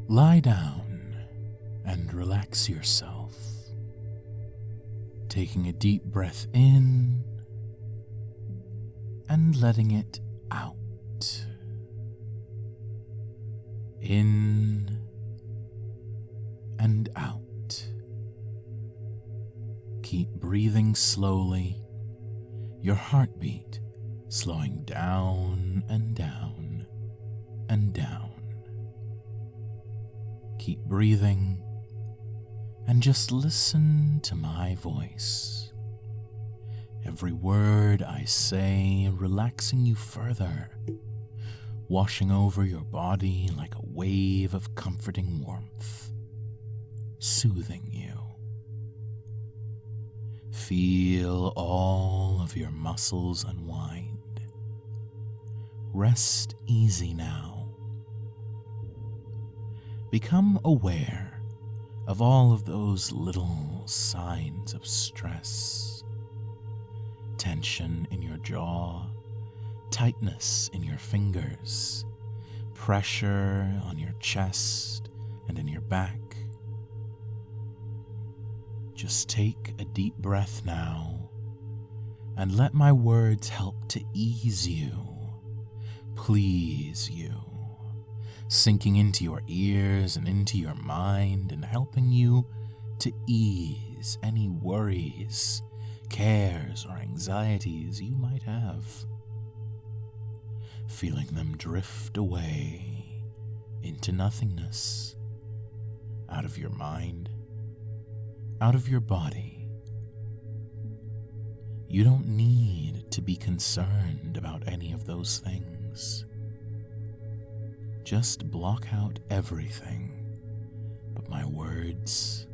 Lie down and relax yourself, taking a deep breath in and letting it out. In and out. Keep breathing slowly, your heartbeat slowing down and down and down. Keep breathing and just listen to my voice. Every word I say relaxing you further, washing over your body like a wave of comforting warmth, soothing you. Feel all of your muscles unwind. Rest easy now. Become aware of all of those little signs of stress. Tension in your jaw, tightness in your fingers, pressure on your chest and in your back. Just take a deep breath now and let my words help to ease you, please you, sinking into your ears and into your mind and helping you to ease any worries, cares, or anxieties you might have. Feeling them drift away into nothingness, out of your mind, out of your body. You don't need to be concerned about any of those things. Just block out everything but my words,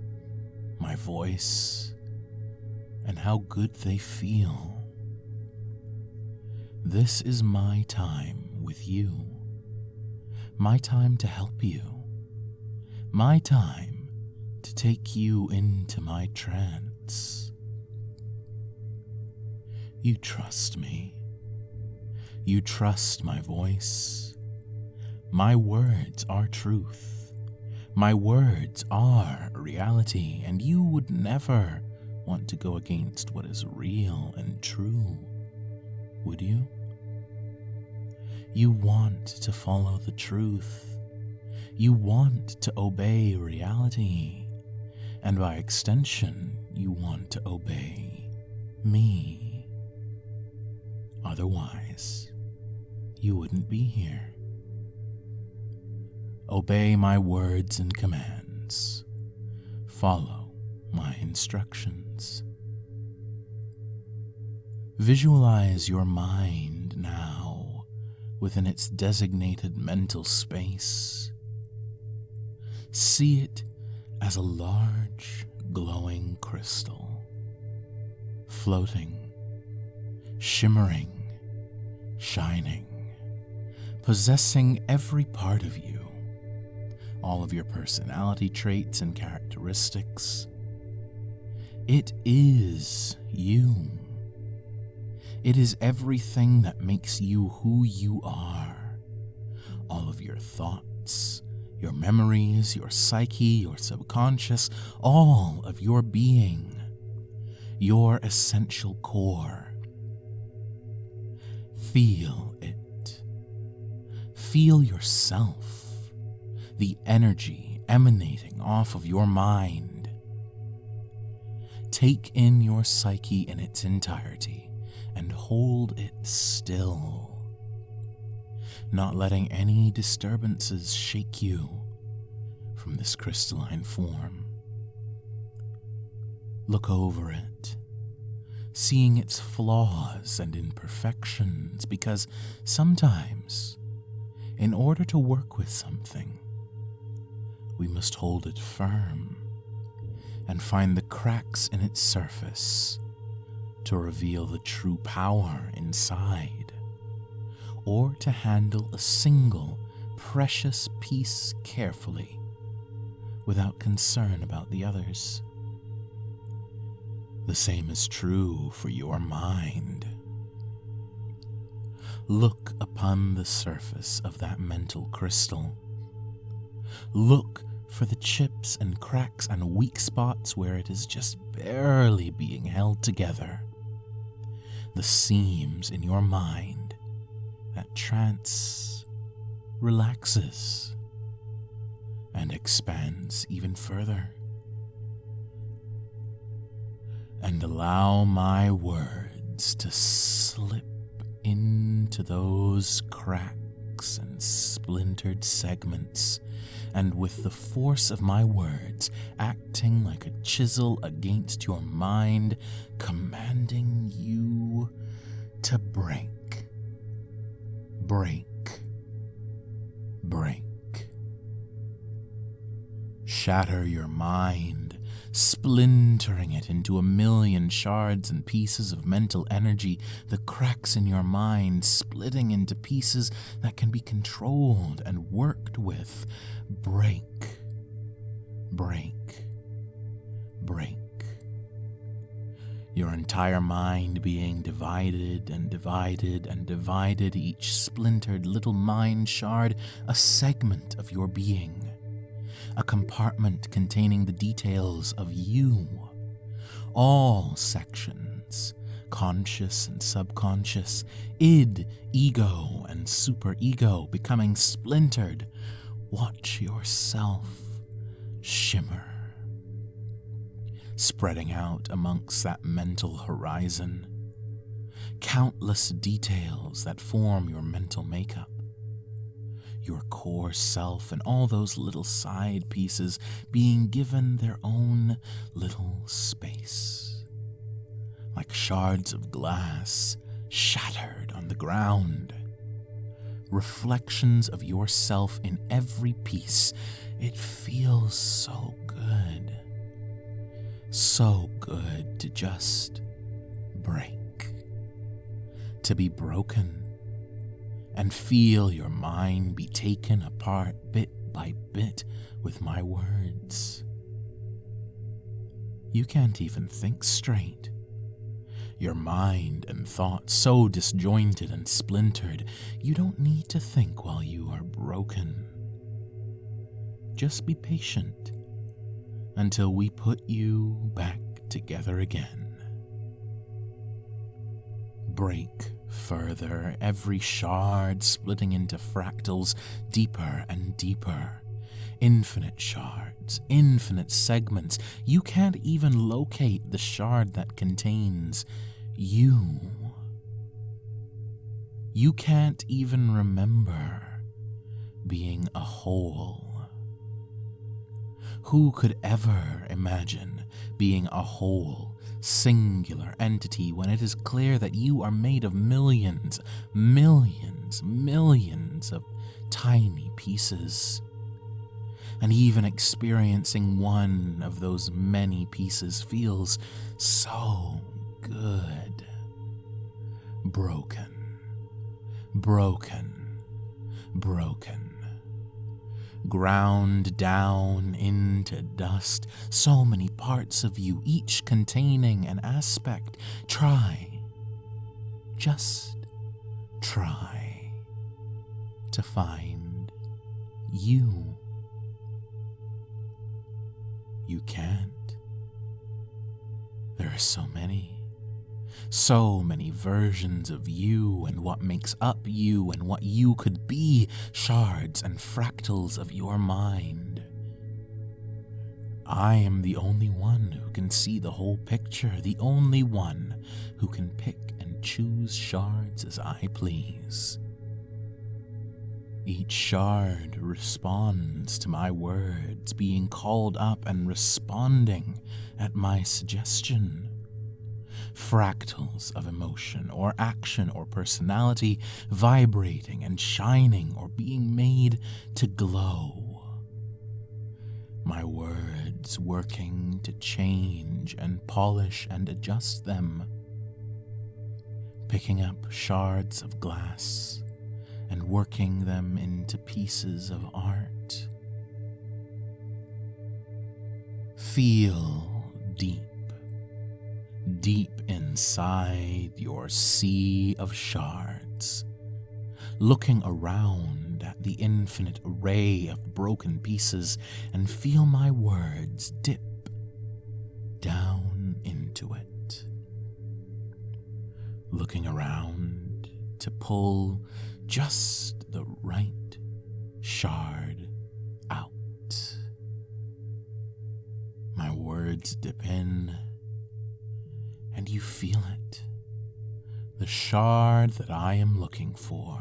my voice, and how good they feel. This is my time with you, my time to help you, my time to take you into my trance. You trust me. You trust my voice. My words are truth. My words are reality, and you would never want to go against what is real and true, would you? You want to follow the truth. You want to obey reality. And by extension, you want to obey me. Otherwise, you wouldn't be here. Obey my words and commands. Follow my instructions. Visualize your mind now within its designated mental space. See it as a large, glowing crystal, floating, shimmering, shining, possessing every part of you, all of your personality traits and characteristics. It is you. It is everything that makes you who you are. All of your thoughts, your memories, your psyche, your subconscious, all of your being, your essential core. Feel it. Feel yourself, the energy emanating off of your mind. Take in your psyche in its entirety and hold it still, not letting any disturbances shake you from this crystalline form. Look over it, seeing its flaws and imperfections, because sometimes, in order to work with something, we must hold it firm and find the cracks in its surface to reveal the true power inside, or to handle a single precious piece carefully without concern about the others. The same is true for your mind. Look upon the surface of that mental crystal. Look for the chips and cracks and weak spots where it is just barely being held together. The seams in your mind that trance relaxes and expands even further. And allow my words to slip into those cracks and splintered segments, and with the force of my words acting like a chisel against your mind, commanding you to break, break, break. Shatter your mind, splintering it into a million shards and pieces of mental energy, the cracks in your mind splitting into pieces that can be controlled and worked with. Break, break, break. Your entire mind being divided and divided and divided, each splintered little mind shard a segment of your being. A compartment containing the details of you. All sections, conscious and subconscious, id, ego, and superego becoming splintered. Watch yourself shimmer, spreading out amongst that mental horizon. Countless details that form your mental makeup. Your core self and all those little side pieces being given their own little space. Like shards of glass shattered on the ground. Reflections of yourself in every piece. It feels so good. So good to just break. To be broken. And feel your mind be taken apart bit by bit with my words. You can't even think straight. Your mind and thoughts so disjointed and splintered, you don't need to think while you are broken. Just be patient until we put you back together again. Break further, every shard splitting into fractals deeper and deeper. Infinite shards, infinite segments. You can't even locate the shard that contains you. You can't even remember being a whole. Who could ever imagine being a whole, singular entity when it is clear that you are made of millions, millions, millions of tiny pieces? And even experiencing one of those many pieces feels so good. Broken, broken, broken. Ground down into dust, so many parts of you, each containing an aspect. Try, just try to find you. You can't. There are so many versions of you and what makes up you and what you could be, shards and fractals of your mind. I am the only one who can see the whole picture, the only one who can pick and choose shards as I please. Each shard responds to my words, being called up and responding at my suggestion. Fractals of emotion or action or personality vibrating and shining or being made to glow. My words working to change and polish and adjust them. Picking up shards of glass and working them into pieces of art. Feel deep inside your sea of shards, looking around hand at the infinite array of broken pieces and feel my words dip down into it. Looking around to pull just the right shard out. My words dip in, and you feel it. The shard that I am looking for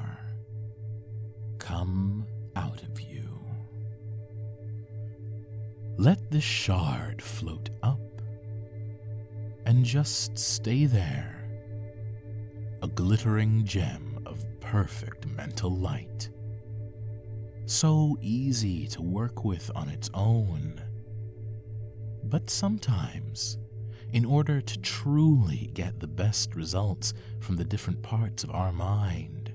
come out of you. Let this shard float up and just stay there, a glittering gem of perfect mental light, so easy to work with on its own. But sometimes, in order to truly get the best results from the different parts of our mind,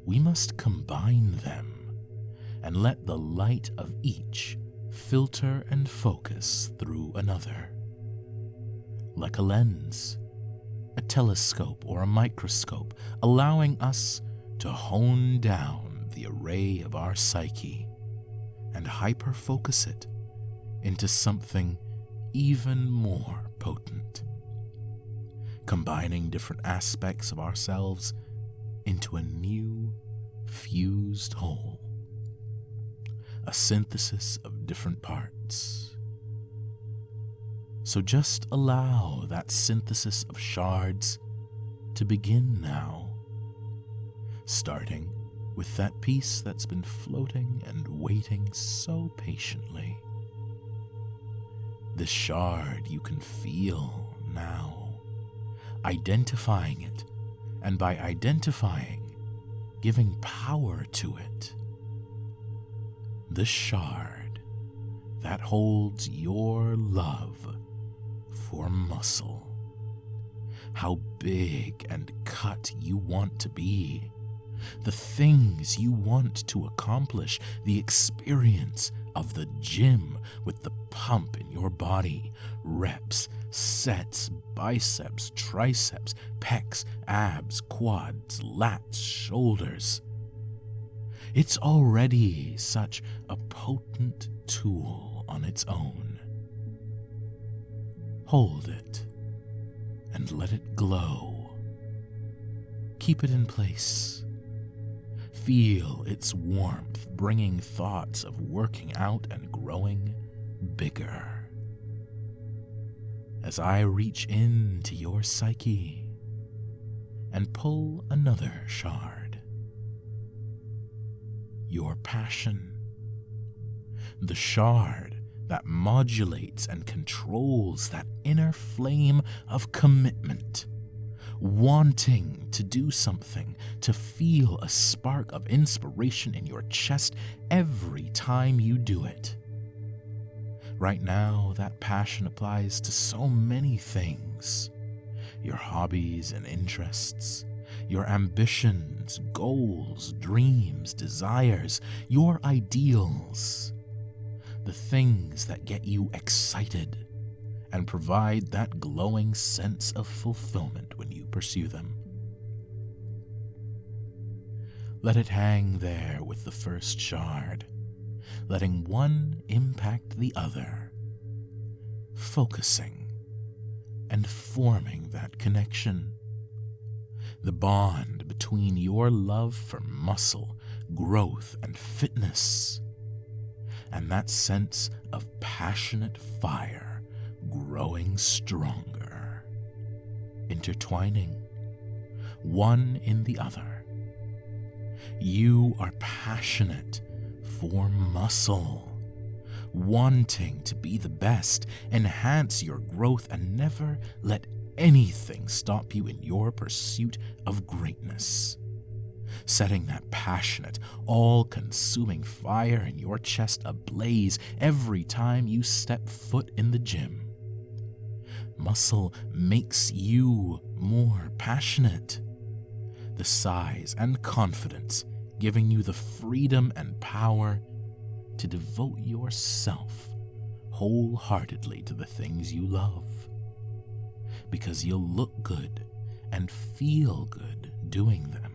we must combine them and let the light of each filter and focus through another. Like a lens, a telescope, or a microscope, allowing us to hone down the array of our psyche and hyperfocus it into something even more potent, combining different aspects of ourselves into a new, fused whole, a synthesis of different parts. So just allow that synthesis of shards to begin now, starting with that piece that's been floating and waiting so patiently. This shard you can feel now, identifying it, and by identifying, giving power to it. This shard that holds your love for muscle, how big and cut you want to be, the things you want to accomplish, the experience of the gym with the pump in your body, reps, sets, biceps, triceps, pecs, abs, quads, lats, shoulders. It's already such a potent tool on its own. Hold it and let it glow. Keep it in place. Feel its warmth bringing thoughts of working out and growing bigger. As I reach into your psyche and pull another shard, your passion, the shard that modulates and controls that inner flame of commitment, wanting to do something, to feel a spark of inspiration in your chest every time you do it. Right now, that passion applies to so many things. Your hobbies and interests, your ambitions, goals, dreams, desires, your ideals, the things that get you excited and provide that glowing sense of fulfillment when you pursue them. Let it hang there with the first shard, letting one impact the other, focusing and forming that connection. The bond between your love for muscle, growth, and fitness, and that sense of passionate fire growing stronger, intertwining, one in the other. You are passionate for muscle, wanting to be the best, enhance your growth, and never let anything stop you in your pursuit of greatness. Setting that passionate, all-consuming fire in your chest ablaze every time you step foot in the gym. Muscle makes you more passionate. The size and confidence giving you the freedom and power to devote yourself wholeheartedly to the things you love. Because you'll look good and feel good doing them.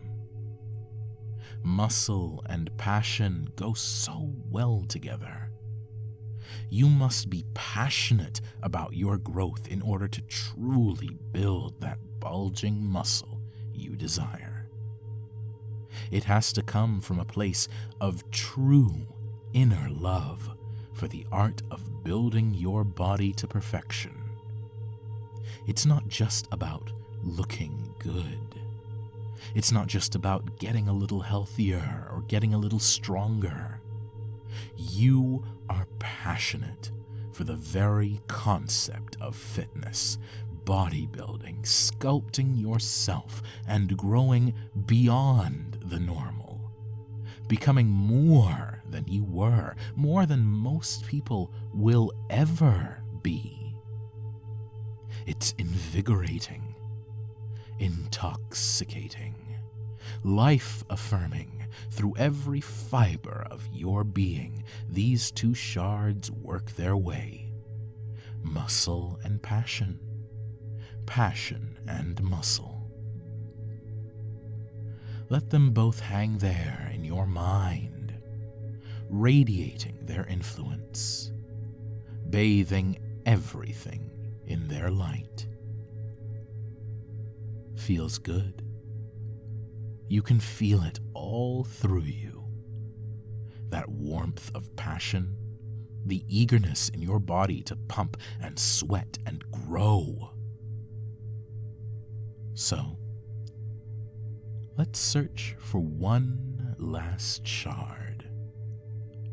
Muscle and passion go so well together. You must be passionate about your growth in order to truly build that bulging muscle you desire. It has to come from a place of true inner love for the art of building your body to perfection. It's not just about looking good. It's not just about getting a little healthier or getting a little stronger. You are passionate for the very concept of fitness, bodybuilding, sculpting yourself, and growing beyond the normal, becoming more than you were, more than most people will ever be. It's invigorating, intoxicating, life-affirming. Through every fiber of your being, these two shards work their way. Muscle and passion, passion and muscle. Let them both hang there in your mind, radiating their influence, bathing everything in their light. Feels good. You can feel it all through you. That warmth of passion, the eagerness in your body to pump and sweat and grow. So, let's search for one last shard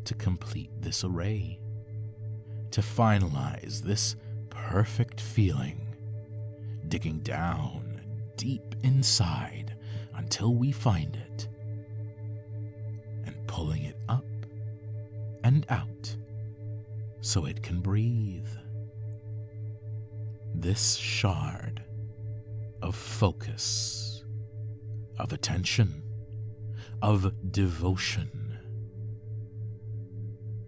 to complete this array, to finalize this perfect feeling, digging down deep inside until we find it, and pulling it up and out so it can breathe. This shard of focus, of attention, of devotion.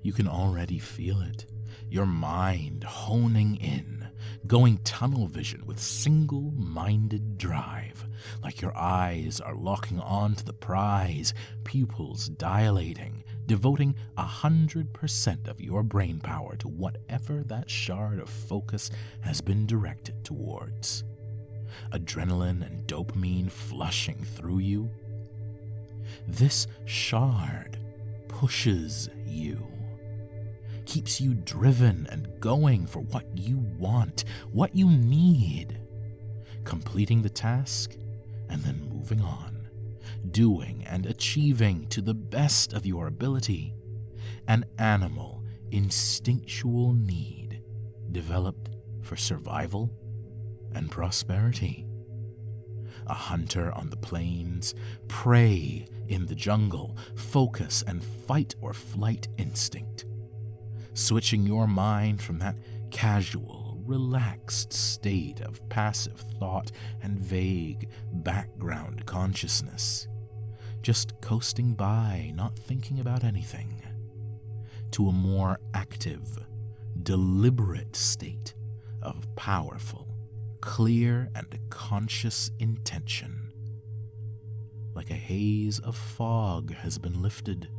You can already feel it, your mind honing in, going tunnel vision with single-minded drive, like your eyes are locking on to the prize, pupils dilating, devoting 100% of your brain power to whatever that shard of focus has been directed towards. Adrenaline and dopamine flushing through you. This shard pushes you, keeps you driven and going for what you want, what you need, completing the task and then moving on, doing and achieving to the best of your ability, an animal instinctual need developed for survival and prosperity. A hunter on the plains, prey in the jungle, focus and fight or flight instinct, switching your mind from that casual, relaxed state of passive thought and vague background consciousness, just coasting by, not thinking about anything, to a more active, deliberate state of powerful, clear and conscious intention. Like a haze of fog has been lifted,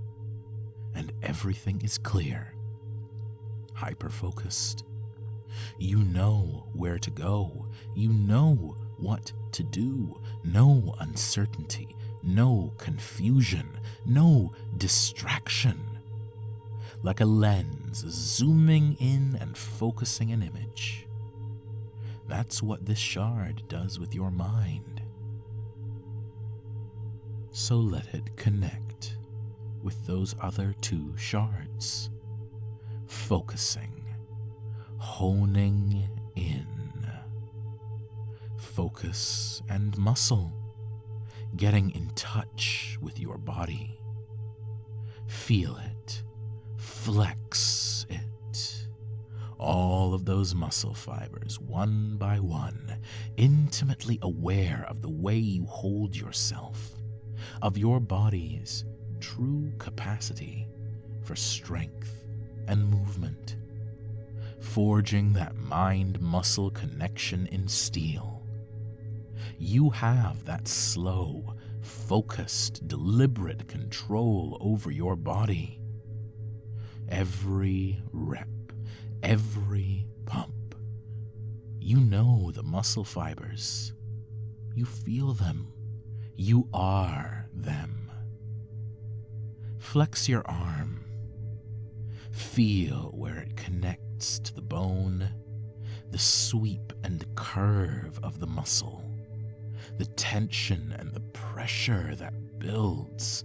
and everything is clear. Hyperfocused. You know where to go. You know what to do. No uncertainty, no confusion, no distraction. Like a lens zooming in and focusing an image. That's what this shard does with your mind. So let it connect with those other two shards. Focusing, honing in. Focus and muscle, getting in touch with your body. Feel it, flex it. All of those muscle fibers, one by one, intimately aware of the way you hold yourself, of your body's true capacity for strength and movement, forging that mind-muscle connection in steel. You have that slow, focused, deliberate control over your body. Every rep, every pump. You know the muscle fibers. You feel them. You are them. Flex your arm. Feel where it connects to the bone, the sweep and curve of the muscle, the tension and the pressure that builds.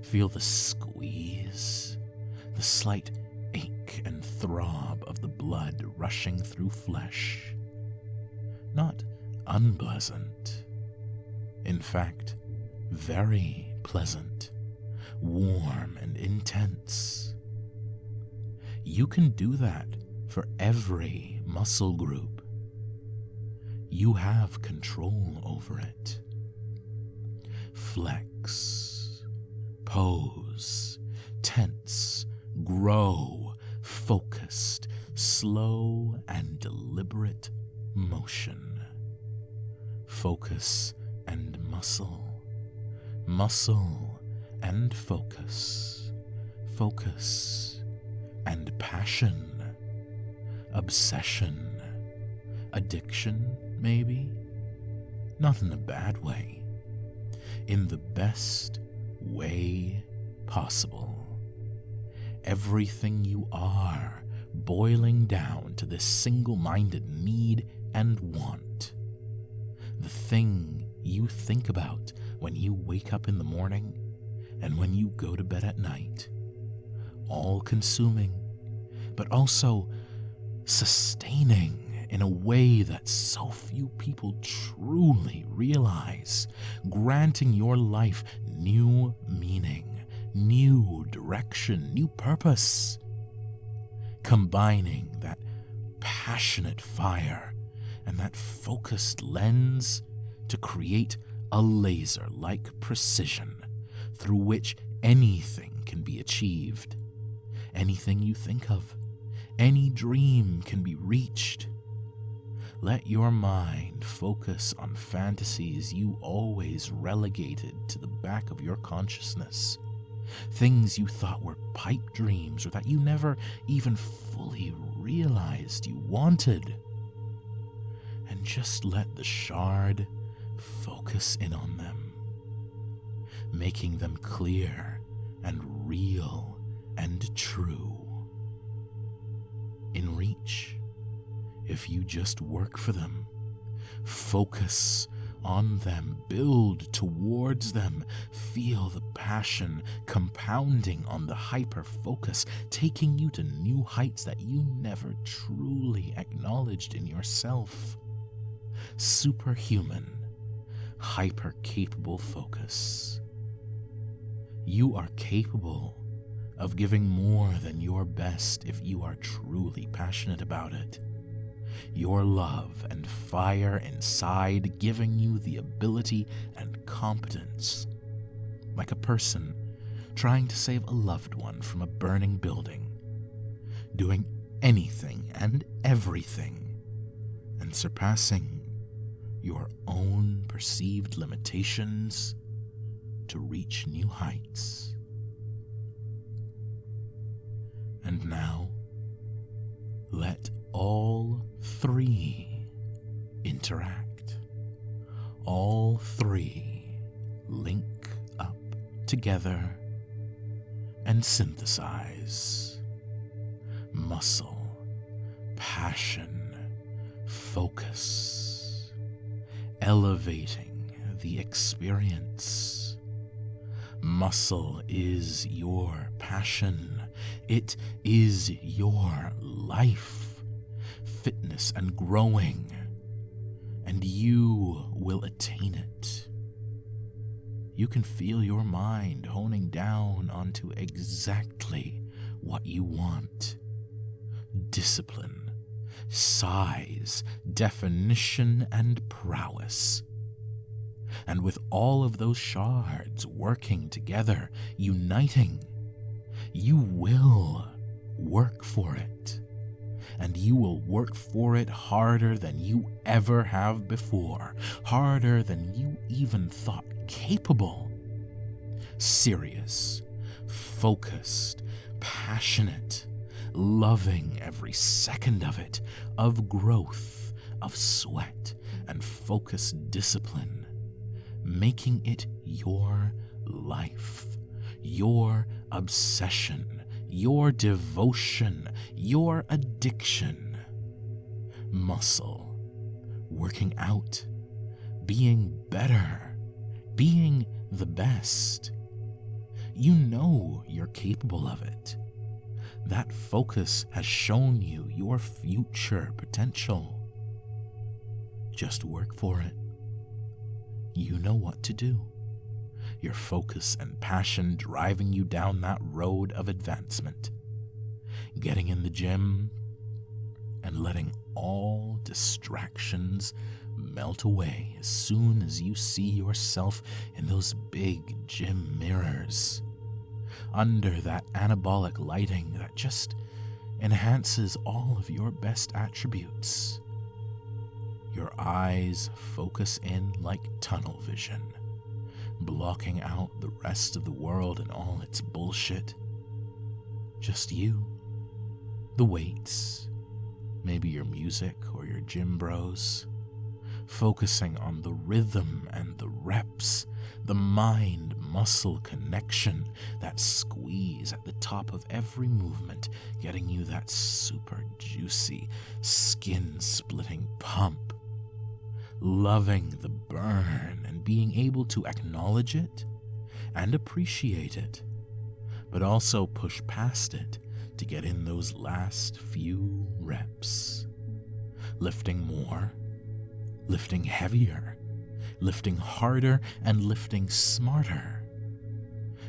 Feel the squeeze, the slight ache and throb of the blood rushing through flesh. Not unpleasant. In fact, very pleasant, warm and intense. You can do that for every muscle group. You have control over it. Flex, pose, tense, grow, focused, slow and deliberate motion. Focus and muscle, muscle and focus, focus and passion, obsession, addiction maybe, not in a bad way, in the best way possible. Everything you are boiling down to this single-minded need and want. The thing you think about when you wake up in the morning and when you go to bed at night. All-consuming, but also sustaining in a way that so few people truly realize, granting your life new meaning, new direction, new purpose, combining that passionate fire and that focused lens to create a laser-like precision through which anything can be achieved, anything you think of, any dream can be reached. Let your mind focus on fantasies you always relegated to the back of your consciousness, things you thought were pipe dreams or that you never even fully realized you wanted. And just let the shard focus in on them, making them clear and real and true. In reach, if you just work for them, focus on them, build towards them, feel the passion compounding on the hyperfocus, taking you to new heights that you never truly acknowledged in yourself. Superhuman, hyper-capable focus. You are capable of giving more than your best if you are truly passionate about it. Your love and fire inside giving you the ability and competence, like a person trying to save a loved one from a burning building, doing anything and everything, and surpassing your own perceived limitations to reach new heights. And now, let all three interact. All three link up together and synthesize. Muscle, passion, focus, elevating the experience. Muscle is your passion. It is your life, fitness and growing, and you will attain it. You can feel your mind honing down onto exactly what you want. Discipline, size, definition, and prowess. And with all of those shards working together, uniting, you will work for it. And you will work for it harder than you ever have before, harder than you even thought capable. Serious, focused, passionate, loving every second of it, of growth, of sweat, and focused discipline, making it your life, your obsession, your devotion, your addiction. Muscle, working out, being better, being the best. You know you're capable of it. That focus has shown you your future potential. Just work for it. You know what to do. Your focus and passion driving you down that road of advancement. Getting in the gym and letting all distractions melt away as soon as you see yourself in those big gym mirrors, under that anabolic lighting that just enhances all of your best attributes. Your eyes focus in like tunnel vision, blocking out the rest of the world and all its bullshit. Just you, the weights, maybe your music or your gym bros, focusing on the rhythm and the reps, the mind-muscle connection, that squeeze at the top of every movement, getting you that super juicy, skin-splitting pump. Loving the burn and being able to acknowledge it and appreciate it, but also push past it to get in those last few reps. Lifting more, lifting heavier, lifting harder, and lifting smarter.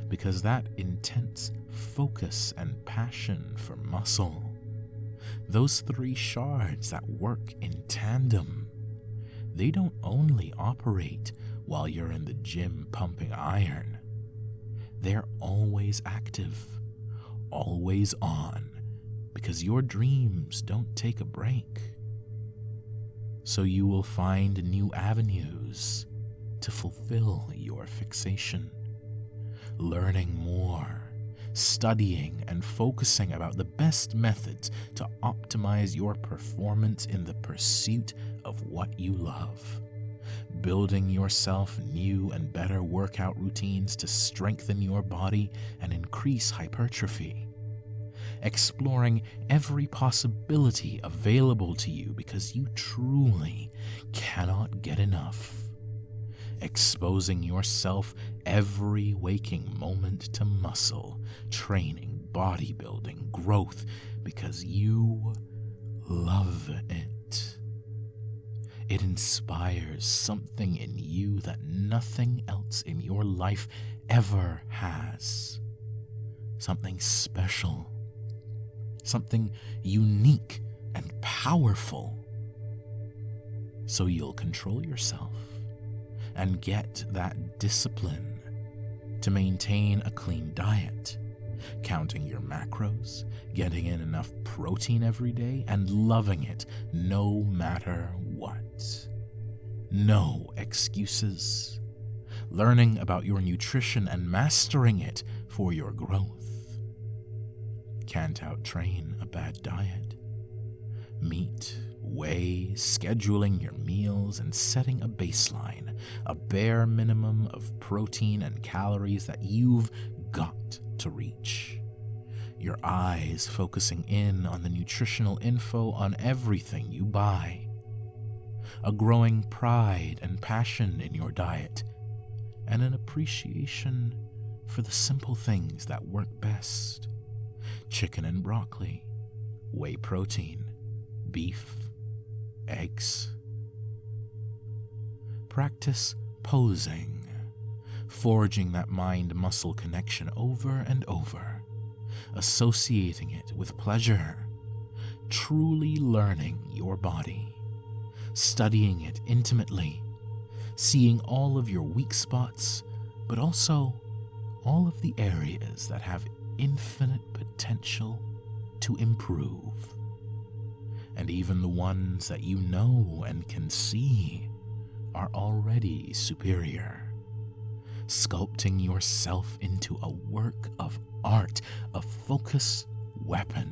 Because that intense focus and passion for muscle, those three shards that work in tandem, they don't only operate while you're in the gym pumping iron. They're always active, always on, because your dreams don't take a break. So you will find new avenues to fulfill your fixation, learning more, studying and focusing about the best methods to optimize your performance in the pursuit of what you love, building yourself new and better workout routines to strengthen your body and increase hypertrophy, exploring every possibility available to you because you truly cannot get enough, exposing yourself every waking moment to muscle, training, bodybuilding, growth, because you love it. It inspires something in you that nothing else in your life ever has. Something special, something unique and powerful. So you'll control yourself and get that discipline to maintain a clean diet, counting your macros, getting in enough protein every day, and loving it no matter what. No excuses. Learning about your nutrition and mastering it for your growth. Can't out-train a bad diet. Meat, weigh, scheduling your meals, and setting a baseline, a bare minimum of protein and calories that you've got to reach. Your eyes focusing in on the nutritional info on everything you buy. A growing pride and passion in your diet, and an appreciation for the simple things that work best. Chicken and broccoli, whey protein, beef, eggs. Practice posing, forging that mind-muscle connection over and over, associating it with pleasure, truly learning your body, studying it intimately, seeing all of your weak spots, but also all of the areas that have infinite potential to improve. and even the ones that you know and can see are already superior. Sculpting yourself into a work of art, a focus weapon.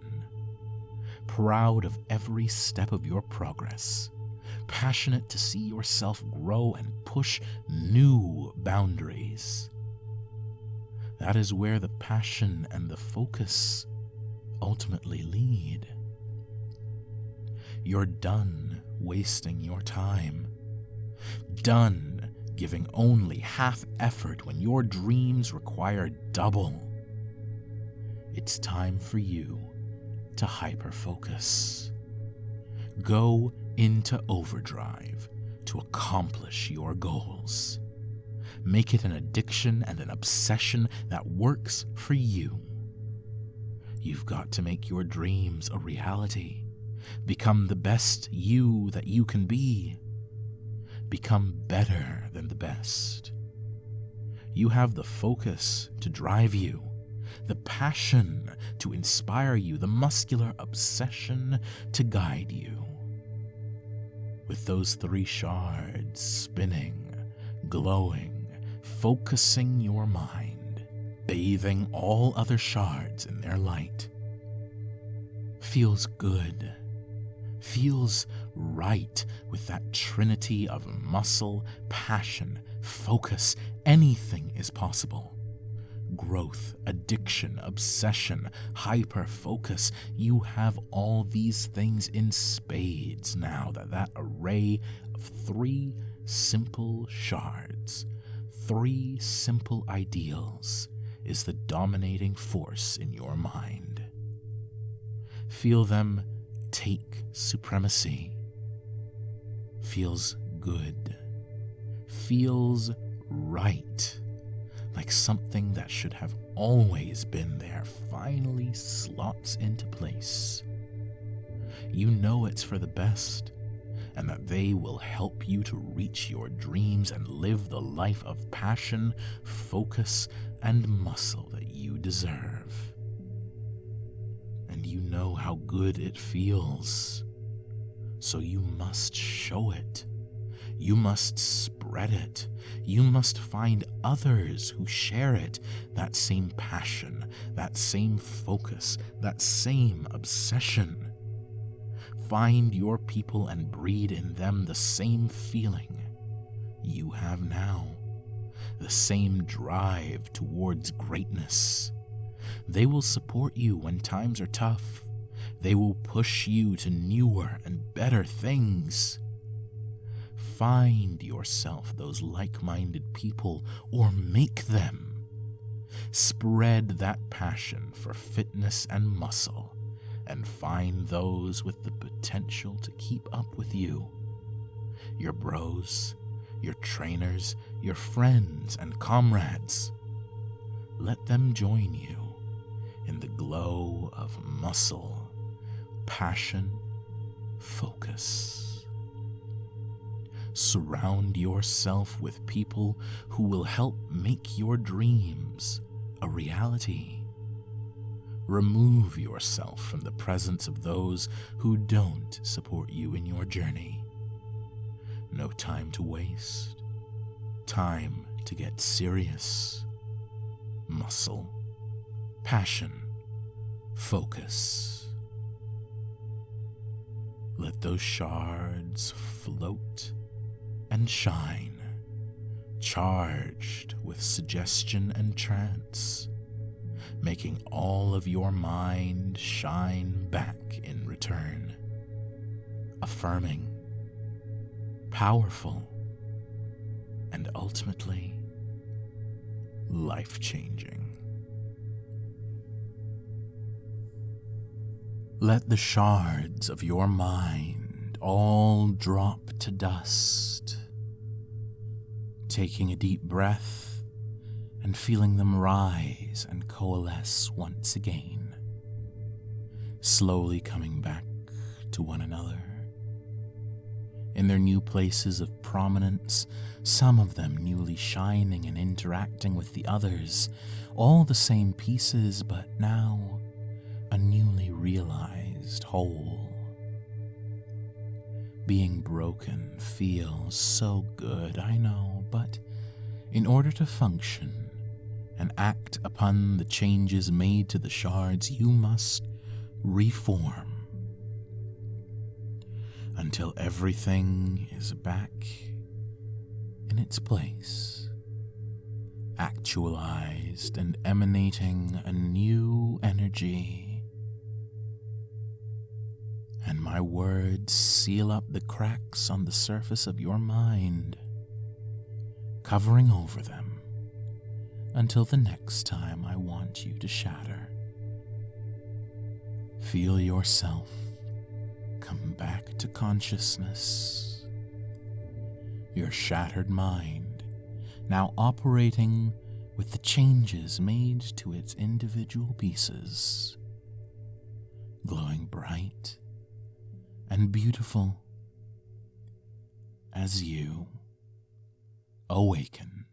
Proud of every step of your progress, passionate to see yourself grow and push new boundaries. That is where the passion and the focus ultimately lead. You're done wasting your time. Done giving only half effort when your dreams require double. It's time for you to hyperfocus. Go into overdrive to accomplish your goals. Make it an addiction and an obsession that works for you. You've got to make your dreams a reality. Become the best you that you can be. Become better than the best. You have the focus to drive you, the passion to inspire you, the muscular obsession to guide you. With those 3 shards spinning, glowing, focusing your mind, bathing all other shards in their light. Feels good. Feels right with that trinity of muscle, passion, focus. Anything is possible. Growth, addiction, obsession, hyper-focus. You have all these things in spades now that array of 3 simple shards, 3 simple ideals is the dominating force in your mind. Feel them take supremacy. Feels good. Feels right. Like something that should have always been there finally slots into place. You know it's for the best, and that they will help you to reach your dreams and live the life of passion, focus, and muscle that you deserve. And you know how good it feels, so you must show it. You must spread it. You must find others who share it, that same passion, that same focus, that same obsession. Find your people and breed in them the same feeling you have now, the same drive towards greatness. They will support you when times are tough. They will push you to newer and better things. Find yourself those like-minded people, or make them. Spread that passion for fitness and muscle, and find those with the potential to keep up with you. Your bros, your trainers, your friends and comrades. Let them join you in the glow of muscle, passion, focus. Surround yourself with people who will help make your dreams a reality. Remove yourself from the presence of those who don't support you in your journey. No time to waste. Time to get serious. Muscle, passion, focus. Let those shards float and shine, charged with suggestion and trance, making all of your mind shine back in return, affirming, powerful, and ultimately life-changing. Let the shards of your mind all drop to dust, taking a deep breath and feeling them rise and coalesce once again, slowly coming back to one another. In their new places of prominence, some of them newly shining and interacting with the others, all the same pieces, but now a newly realized whole. Being broken feels so good, I know, but in order to function and act upon the changes made to the shards, you must reform until everything is back in its place, actualized and emanating a new energy. And my words seal up the cracks on the surface of your mind, covering over them until the next time I want you to shatter. Feel yourself come back to consciousness. Your shattered mind now operating with the changes made to its individual pieces, glowing bright and beautiful as you awaken.